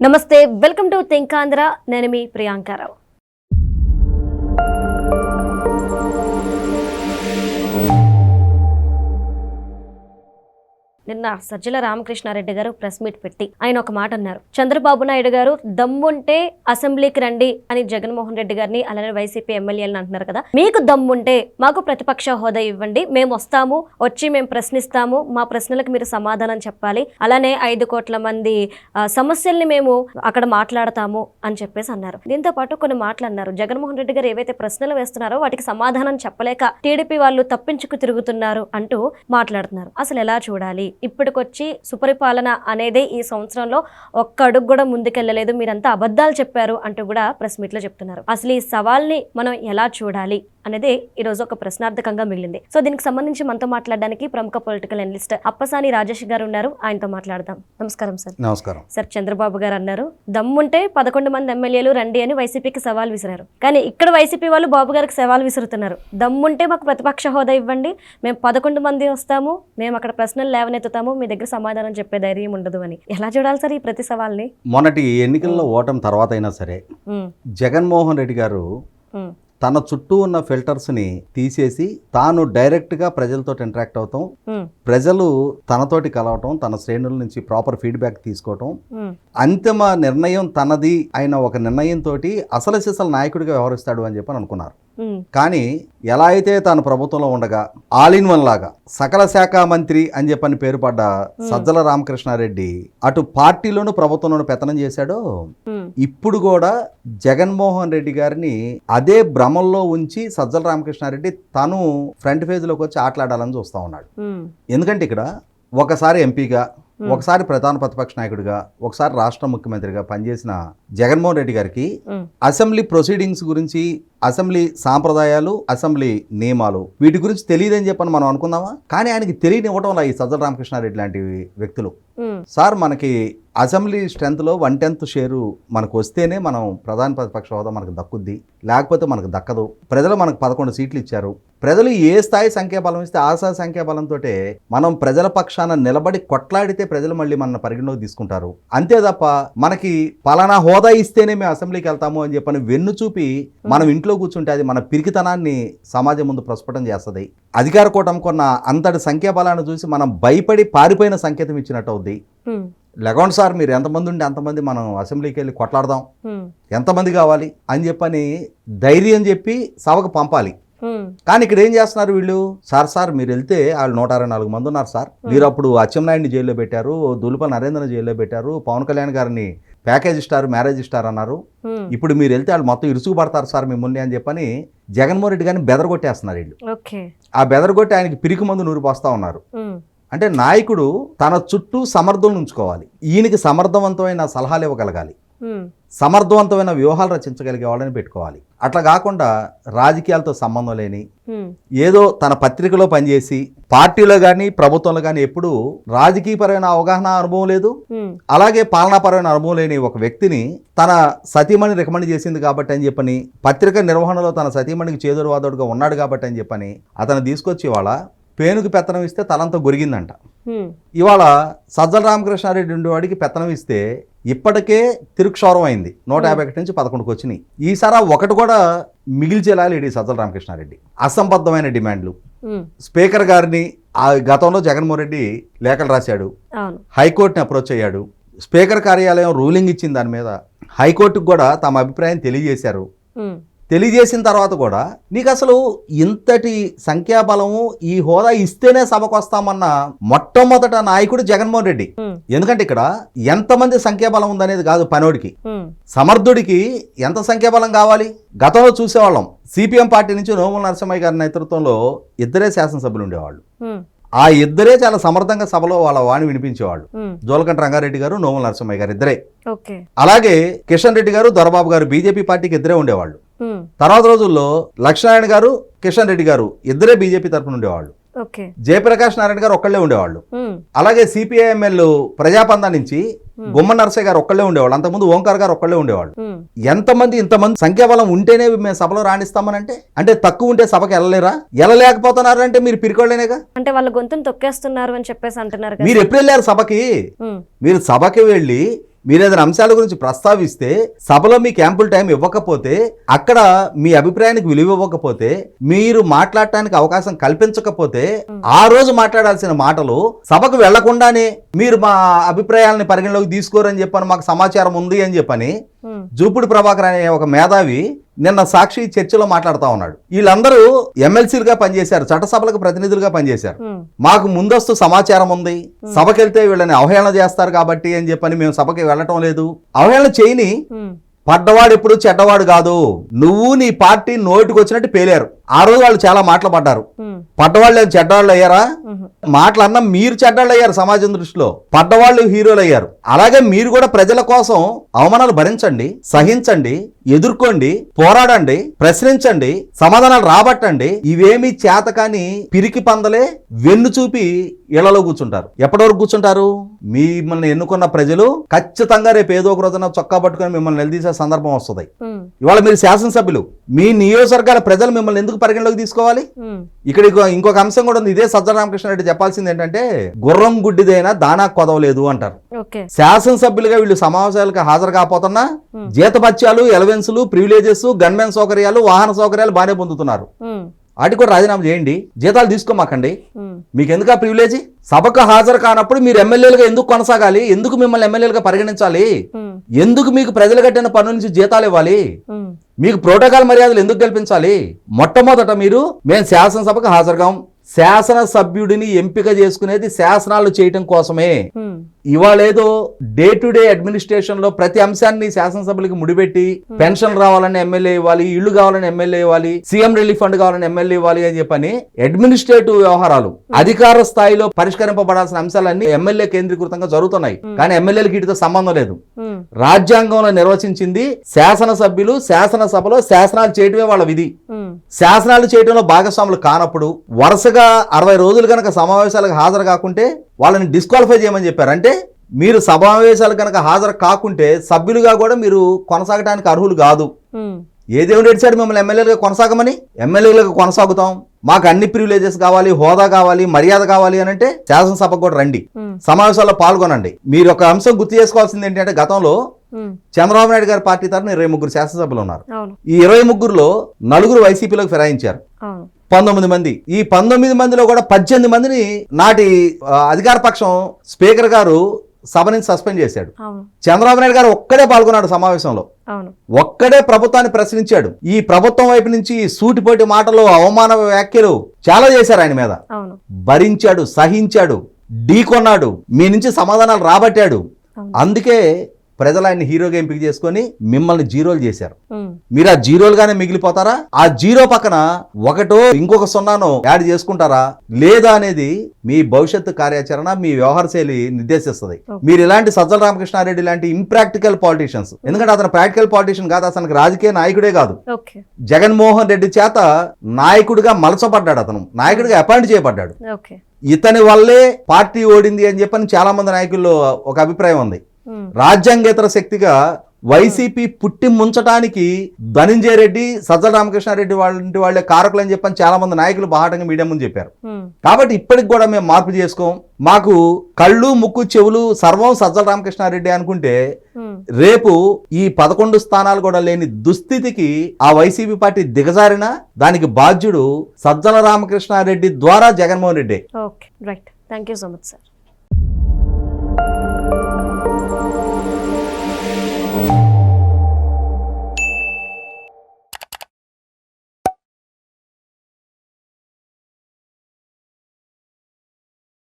నమస్తే, welcome to think Andhra. నేను మీ ప్రియాంకారావు. నిన్న సజ్జల రామకృష్ణారెడ్డి గారు ప్రెస్ మీట్ పెట్టి ఆయన ఒక మాట అన్నారు. చంద్రబాబు నాయుడు గారు దమ్ముంటే అసెంబ్లీకి రండి అని జగన్మోహన్ రెడ్డి గారిని అలానే వైసీపీ ఎమ్మెల్యేలను అంటున్నారు కదా. మీకు దమ్ముంటే మాకు ప్రతిపక్ష హోదా ఇవ్వండి, మేము వస్తాము, వచ్చి మేము ప్రశ్నిస్తాము, మా ప్రశ్నలకు మీరు సమాధానం చెప్పాలి, అలానే 5 కోట్ల మంది సమస్యల్ని మేము అక్కడ మాట్లాడతాము అని చెప్పేసి అన్నారు. దీంతో పాటు కొన్ని మాటలు అన్నారు. జగన్మోహన్ రెడ్డి గారు ఏవైతే ప్రశ్నలు వేస్తున్నారో వాటికి సమాధానం చెప్పలేక టీడీపీ వాళ్ళు తప్పించుకు తిరుగుతున్నారు అంటూ మాట్లాడుతున్నారు. అసలు ఎలా చూడాలి? ఇప్పటికొచ్చి సుపరిపాలన అనేది ఈ సంవత్సరంలో ఒక్క అడుగు కూడా ముందుకెళ్లలేదు, మీరంతా అబద్ధాలు చెప్పారు అంటూ కూడా ప్రెస్ మీట్ లో చెప్తున్నారు. అసలు ఈ సవాల్ని మనం ఎలా చూడాలి అనేది ఈ రోజు ఒక ప్రశ్నార్థకంగా మిగిలింది. సో దీనికి సంబంధించి మనతో మాట్లాడడానికి ప్రముఖ పొలిటికల్ అనలిస్ట్ అప్పసాని రాజేష్ గారు ఉన్నారు. ఆయనతో మాట్లాడదాం. నమస్కారం సార్. నమస్కారం సార్. చంద్రబాబు గారు అన్నారు దమ్ముంటే 11 మంది ఎమ్మెల్యేలు రండి అని వైసీపీకి సవాల్ విసిరారు. కానీ ఇక్కడ వైసీపీ వాళ్ళు బాబు గారికి సవాల్ విసురుతున్నారు. దమ్ముంటే మాకు ప్రతిపక్ష హోదా ఇవ్వండి, మేము 11 మంది వస్తాము, మేము అక్కడ ప్రశ్నలు లేవనెత్తుతాము, మీ దగ్గర సమాధానం చెప్పే ధైర్యం ఉండదు అని. ఎలా చూడాలి సార్ ఈ ప్రతి సవాల్ని? మొన్నటి ఎన్నికల్లో ఓటమి తర్వాత అయినా సరే జగన్మోహన్ రెడ్డి గారు తన చుట్టూ ఉన్న ఫిల్టర్స్ని తీసేసి తాను డైరెక్ట్గా ప్రజలతో ఇంటరాక్ట్ అవటం, ప్రజలు తనతోటి కలవటం, తన శ్రేణుల నుంచి ప్రాపర్ ఫీడ్బ్యాక్ తీసుకోవటం, అంతిమ నిర్ణయం తనది అయిన ఒక నిర్ణయంతో అసలు సిసలు నాయకుడిగా వ్యవహరిస్తాడు అని చెప్పని అనుకున్నారు. కానీ ఎలా అయితే తాను ప్రభుత్వంలో ఉండగా ఆల్ ఇన్ వన్ లాగా సకల శాఖ మంత్రి అని చెప్పని పేరు పడ్డ సజ్జల రామకృష్ణారెడ్డి అటు పార్టీలోను ప్రభుత్వంలోను పెత్తనం చేశాడో, ఇప్పుడు కూడా జగన్మోహన్ రెడ్డి గారిని అదే భ్రమంలో ఉంచి సజ్జల రామకృష్ణారెడ్డి తను ఫ్రంట్ ఫేజ్ లోకి వచ్చి ఆటలాడాలని చూస్తా ఉన్నాడు. ఎందుకంటే ఇక్కడ ఒకసారి ఎంపీగా, ఒకసారి ప్రధాన ప్రతిపక్ష నాయకుడిగా, ఒకసారి రాష్ట్ర ముఖ్యమంత్రిగా పనిచేసిన జగన్మోహన్ రెడ్డి గారికి అసెంబ్లీ ప్రొసీడింగ్స్ గురించి, అసెంబ్లీ సాంప్రదాయాలు, అసెంబ్లీ నియమాలు వీటి గురించి తెలియదని చెప్పని మనం అనుకుందామా? కానీ ఆయనకి తెలియనివ్వటం ఈ సజ్జల రామకృష్ణారెడ్డి లాంటి వ్యక్తులు. సార్, మనకి అసెంబ్లీ స్ట్రెంత్లో 1/10 షేరు మనకు వస్తేనే మనం ప్రధాన ప్రతిపక్ష హోదా మనకు దక్కుద్ది, లేకపోతే మనకు దక్కదు. ప్రజలు మనకు 11 సీట్లు ఇచ్చారు. ప్రజలు ఏ స్థాయి సంఖ్యాబలం ఇస్తే ఆ స్థాయి సంఖ్యాబలంతో మనం ప్రజల పక్షాన నిలబడి కొట్లాడితే ప్రజలు మళ్ళీ మన పరిగణలోకి తీసుకుంటారు. అంతే తప్ప మనకి పలానా హోదా ఇస్తేనే మేము అసెంబ్లీకి వెళ్తాము అని చెప్పని వెన్ను చూపి మనం ఇంట్లో కూర్చుంటే అది మన పిరికితనాన్ని సమాజం ముందు ప్రస్ఫుటం చేస్తుంది. అధికార కూటమి కొన్న అంతటి సంఖ్యాబలాన్ని చూసి మనం భయపడి పారిపోయిన సంకేతం ఇచ్చినట్టు అవుద్ది. లెగౌండ్ సార్, మీరు ఎంతమంది ఉంటే అంతమంది మనం అసెంబ్లీకి వెళ్ళి కొట్లాడదాం, ఎంతమంది కావాలి అని చెప్పని ధైర్యం చెప్పి సభకు పంపాలి. కానీ ఇక్కడ ఏం చేస్తున్నారు వీళ్ళు? సార్ మీరు వెళ్తే వాళ్ళు 164 మంది ఉన్నారు సార్. మీరు అప్పుడు అచ్చెన్నాయుడిని జైల్లో పెట్టారు, దులుప నరేంద్రని జైల్లో పెట్టారు, పవన్ కళ్యాణ్ గారిని ప్యాకేజ్ ఇస్తారు, మ్యారేజ్ ఇస్తారు అన్నారు. ఇప్పుడు మీరు వెళ్తే వాళ్ళు మొత్తం ఇరుసుకు పడతారు సార్ మిమ్మల్ని అని చెప్పని జగన్మోహన్ రెడ్డి గారిని బెదరగొట్టేస్తున్నారు వీళ్ళు. ఆ బెదరగొట్టి ఆయనకి పిరికి మందు నూరిపోస్తా ఉన్నారు. అంటే నాయకుడు తన చుట్టూ సమర్థులను ఉంచుకోవాలి, ఈయనకి సమర్థవంతమైన సలహాలు ఇవ్వగలగాలి, సమర్థవంతమైన వ్యూహాలు రచించగలిగే వాళ్ళని పెట్టుకోవాలి. అట్లా కాకుండా రాజకీయాలతో సంబంధం లేని ఏదో తన పత్రికలో పనిచేసి పార్టీలో కానీ ప్రభుత్వంలో కానీ ఎప్పుడు రాజకీయపరమైన అవగాహన అనుభవం లేదు, అలాగే పాలనాపరమైన అనుభవం లేని ఒక వ్యక్తిని తన సతీమణి రికమెండ్ చేసింది కాబట్టి అని చెప్పని, పత్రిక నిర్వహణలో తన సతీమణికి చేదోడు వాదోడుగా ఉన్నాడు కాబట్టి అని చెప్పని అతను తీసుకొచ్చి ఇవాళ పేనుకి పెత్తనం ఇస్తే తలంతా గొరిగిందంట. ఇవాళ సజ్జల రామకృష్ణారెడ్డి ఉండేవాడికి పెత్తనం ఇస్తే ఇప్పటికే తిరుక్షౌరం అయింది. 151 నుంచి 11కి వచ్చినాయి. ఈసారి ఒకటి కూడా మిగిల్చేలా లేడు సజ్జల రామకృష్ణారెడ్డి. అసంబద్ధమైన డిమాండ్లు. స్పీకర్ గారిని ఆ గతంలో జగన్మోహన్ రెడ్డి లేఖలు రాశాడు, హైకోర్టుని అప్రోచ్ అయ్యాడు, స్పీకర్ కార్యాలయం రూలింగ్ ఇచ్చింది దాని మీద, హైకోర్టుకు కూడా తమ అభిప్రాయం తెలియజేశారు. తెలియజేసిన తర్వాత కూడా నీకు అసలు ఇంతటి సంఖ్యాబలము, ఈ హోదా ఇస్తేనే సభకు వస్తామన్న మొట్టమొదట నాయకుడు జగన్మోహన్ రెడ్డి. ఎందుకంటే ఇక్కడ ఎంతమంది సంఖ్యాబలం ఉందనేది కాదు పనోడికి, సమర్థుడికి ఎంత సంఖ్యాబలం కావాలి. గతంలో చూసేవాళ్ళం, సిపిఎం పార్టీ నుంచి నోముల నరసింహయ్య గారి నేతృత్వంలో 2 శాసనసభ్యులు ఉండేవాళ్ళు. ఆ 2 చాలా సమర్థంగా సభలో వాళ్ళ వాణి వినిపించేవాళ్ళు. జోలకంటి రంగారెడ్డి గారు, నోముల నరసింహయ్య గారు 2. అలాగే కిషన్ రెడ్డి గారు, దొరబాబు గారు బీజేపీ పార్టీకి 2 ఉండేవాళ్ళు. తర్వాత రోజుల్లో లక్ష్మీనారాయణ గారు, కిషన్ రెడ్డి గారు 2 బీజేపీ తరఫున ఉండేవాళ్ళు. జయప్రకాష్ నారాయణ గారు ఒక్కళ్ళే ఉండేవాళ్ళు. అలాగే సిపిఐఎంఎల్ ప్రజాపందా నుంచి గుమ్మ నరసయ్య గారు ఒక్కళ్ళే ఉండేవాళ్ళు. అంతకుముందు ఓంకార్ గారు ఒక్కళ్ళే ఉండేవాళ్ళు. ఇంతమంది సంఖ్యాబలం ఉంటేనే మేము సభలో రాణిస్తామనంటే, అంటే తక్కువ ఉంటే సభకి వెళ్ళలేరా? వెళ్ళలేకపోతున్నారు అంటే మీరు పిరికోళ్ళేనేగా. అంటే వాళ్ళ గొంతును తొక్కేస్తున్నారు అని చెప్పేసి అంటున్నారు. మీరు ఎప్పుడు వెళ్ళారు సభకి? మీరు సభకి వెళ్ళి మీరు ఏదైనా అంశాల గురించి ప్రస్తావిస్తే సభలో మీకు యాంపుల్ టైం ఇవ్వకపోతే, అక్కడ మీ అభిప్రాయానికి విలువ ఇవ్వకపోతే, మీరు మాట్లాడటానికి అవకాశం కల్పించకపోతే, ఆ రోజు మాట్లాడాల్సిన మాటలు సభకు వెళ్లకుండానే మీరు మా అభిప్రాయాలని పరిగణలోకి తీసుకోరని చెప్పని మాకు సమాచారం ఉంది అని చెప్పని జూపుడి ప్రభాకర్ అనే ఒక మేధావి నిన్న సాక్షి చర్చలో మాట్లాడుతూ ఉన్నాడు. వీళ్ళందరూ ఎమ్మెల్సీలుగా పనిచేశారు, చట్టసభలకు ప్రతినిధులుగా పనిచేశారు. మాకు ముందస్తు సమాచారం ఉంది, సభకెళ్తే వీళ్ళని అవహేళన చేస్తారు కాబట్టి అని చెప్పని మేము సభకి వెళ్ళటం లేదు. అవహేళన చేయని, పడ్డవాడు ఎప్పుడు చెడ్డవాడు కాదు. నువ్వు నీ పార్టీ నోటికి వచ్చినట్టు పేలారు. ఆ రోజు వాళ్ళు చాలా మాటలు పడ్డారు. పడ్డవాళ్ళు చెడ్డవాళ్ళు అయ్యారా? మాటలన్నా మీరు చెడ్డవాళ్ళు అయ్యారు సమాజం దృష్టిలో, పడ్డవాళ్ళు హీరోలు అయ్యారు. అలాగే మీరు కూడా ప్రజల కోసం అవమానాలు భరించండి, సహించండి, ఎదుర్కోండి, పోరాడండి, ప్రశ్నించండి, సమాధానాలు రాబట్టండి. ఇవేమీ చేతకాని పిరికి పందలే వెన్ను చూపి ఇళ్లలో కూర్చుంటారు. ఎప్పటి వరకు కూర్చుంటారు? మిమ్మల్ని ఎన్నుకున్న ప్రజలు ఖచ్చితంగా రేపు ఏదో ఒక రోజున చొక్కా పట్టుకొని మిమ్మల్ని నిలదీసే సందర్భం వస్తుంది. ఇవాళ మీరు శాసనసభ్యులు, మీ నియోజకవర్గాల ప్రజలు మిమ్మల్ని ఎందుకు పరిగణలోకి తీసుకోవాలి? ఇక్కడ ఇంకొక అంశం కూడా ఉంది. ఇదే సజ్జల రామకృష్ణారెడ్డి చెప్పాల్సింది ఏంటంటే, గుర్రం గుడ్డిదైనా దానా కొదవలేదు అంటారు. శాసనసభ్యులుగా వీళ్ళు సమావేశాలకు హాజరు కాకపోతున్నా జీతభత్యాలు, ఎలవెన్సులు, ప్రివిలేజెస్, గన్మెన్ సౌకర్యాలు, వాహన సౌకర్యాలు బాగానే పొందుతున్నారు. వాటికి కూడా రాజీనామా చేయండి, జీతాలు తీసుకోమాకండి. మీకు ఎందుకు ఆ ప్రివిలేజ్? సభకు హాజరు కానప్పుడు మీరు ఎమ్మెల్యేలుగా ఎందుకు కొనసాగాలి? ఎందుకు మిమ్మల్ని ఎమ్మెల్యేలుగా పరిగణించాలి? ఎందుకు మీకు ప్రజలు కట్టిన పన్ను నుంచి జీతాలు ఇవ్వాలి? మీకు ప్రోటోకాల్ మర్యాదలు ఎందుకు కల్పించాలి? మొట్టమొదట మీరు మేము శాసనసభకు హాజరుగాం, శాసనసభ్యుడిని ఎంపిక చేసుకునేది శాసనాలు చేయటం కోసమే. ఇవాళేదో డే టు డే అడ్మినిస్ట్రేషన్ లో ప్రతి అంశాన్ని శాసనసభ్యులకి ముడిపెట్టి పెన్షన్ రావాలని ఎమ్మెల్యే ఇవ్వాలి, ఇళ్లు కావాలని ఎమ్మెల్యే ఇవ్వాలి, సీఎం రిలీఫ్ ఫండ్ కావాలని ఎమ్మెల్యే ఇవ్వాలి అని చెప్పని అడ్మినిస్ట్రేటివ్ వ్యవహారాలు, అధికార స్థాయిలో పరిష్కరింపబడాల్సిన అంశాలన్నీ ఎమ్మెల్యే కేంద్రీకృతంగా జరుగుతున్నాయి. కానీ ఎమ్మెల్యేలకి వీటితో సంబంధం లేదు. రాజ్యాంగంలో నిర్వచించింది శాసనసభ్యులు శాసనసభలో శాసనాలు చేయటమే వాళ్ళ విధి. శాసనాలు చేయటంలో భాగస్వాములు కానప్పుడు వరుసగా 60 రోజులు కనుక సమావేశాలకు హాజరు కాకుంటే వాళ్ళని డిస్క్వాలిఫై చేయమని చెప్పారు. అంటే మీరు సమావేశాలు కనుక హాజరు కాకుంటే సభ్యులుగా కూడా మీరు కొనసాగడానికి అర్హులు కాదు. ఏ దేవుడు ఏడ్చాడు మిమ్మల్ని ఎమ్మెల్యేలుగా కొనసాగమని? ఎమ్మెల్యేలుగా కొనసాగుతాం, మాకు అన్ని ప్రివిలేజెస్ కావాలి, హోదా కావాలి, మర్యాద కావాలి అని అంటే శాసనసభకు కూడా రండి, సమావేశాల్లో పాల్గొనండి. మీరు ఒక అంశం గుర్తు చేసుకోవాల్సింది ఏంటంటే, గతంలో చంద్రబాబు నాయుడు గారి పార్టీ తరఫున 23 శాసనసభ్యులు ఉన్నారు. ఈ 23లో 4 వైసీపీలోకి ఫిరాయించారు, 19 మంది. ఈ 19 మందిలో కూడా 18 మందిని నాటి అధికార పక్షం స్పీకర్ గారు సభ నుంచి సస్పెండ్ చేశాడు. చంద్రబాబు నాయుడు గారు ఒక్కడే పాల్గొన్నాడు సమావేశంలో, ఒక్కడే ప్రభుత్వాన్ని ప్రశ్నించాడు. ఈ ప్రభుత్వం వైపు నుంచి సూటిపోటి మాటలు, అవమాన వ్యాఖ్యలు చాలా చేశారు ఆయన మీద. భరించాడు, సహించాడు, ఢీకొన్నాడు, మీ నుంచి సమాధానాలు రాబట్టాడు. అందుకే ప్రజలు ఆయన్ని హీరోగా ఎంపిక చేసుకొని మిమ్మల్ని జీరోలు చేశారు. మీరు ఆ జీరోలుగానే మిగిలిపోతారా? ఆ జీరో పక్కన ఒకటో ఇంకొక సున్నానో యాడ్ చేసుకుంటారా లేదా అనేది మీ భవిష్యత్తు కార్యాచరణ, మీ వ్యవహార శైలి నిర్దేశిస్తుంది. మీరు ఇలాంటి సజ్జల రామకృష్ణారెడ్డి లాంటి ఇంప్రాక్టికల్ పాలిటీషియన్స్, ఎందుకంటే అతను ప్రాక్టికల్ పాలిటీషియన్ కాదు, అతనికి రాజకీయ నాయకుడే కాదు. జగన్మోహన్ రెడ్డి చేత నాయకుడిగా మలచబడ్డాడు, అతను నాయకుడిగా అపాయింట్ చేయబడ్డాడు. ఇతని వల్లే పార్టీ ఓడింది అని చెప్పని చాలా మంది నాయకుల్లో ఒక అభిప్రాయం ఉంది. రాజ్యాంగేతర శక్తిగా వైసీపీ పుట్టి ముంచడానికి ధనంజయ రెడ్డి, సజ్జల రామకృష్ణారెడ్డి వంటి వాళ్ళే కారకులు అని చెప్పని చాలా మంది నాయకులు బాహాటంగా మీడియా ముందు చెప్పారు. కాబట్టి ఇప్పటికి కూడా మేము మార్పు చేసుకోం, మాకు కళ్ళు, ముక్కు, చెవులు సర్వం సజ్జల రామకృష్ణారెడ్డి అనుకుంటే రేపు ఈ 11 స్థానాలు కూడా లేని దుస్థితికి ఆ వైసీపీ పార్టీ దిగజారినా దానికి బాధ్యుడు సజ్జల రామకృష్ణారెడ్డి ద్వారా Jaganmohan Reddy. Okay, right. Thank you so much sir.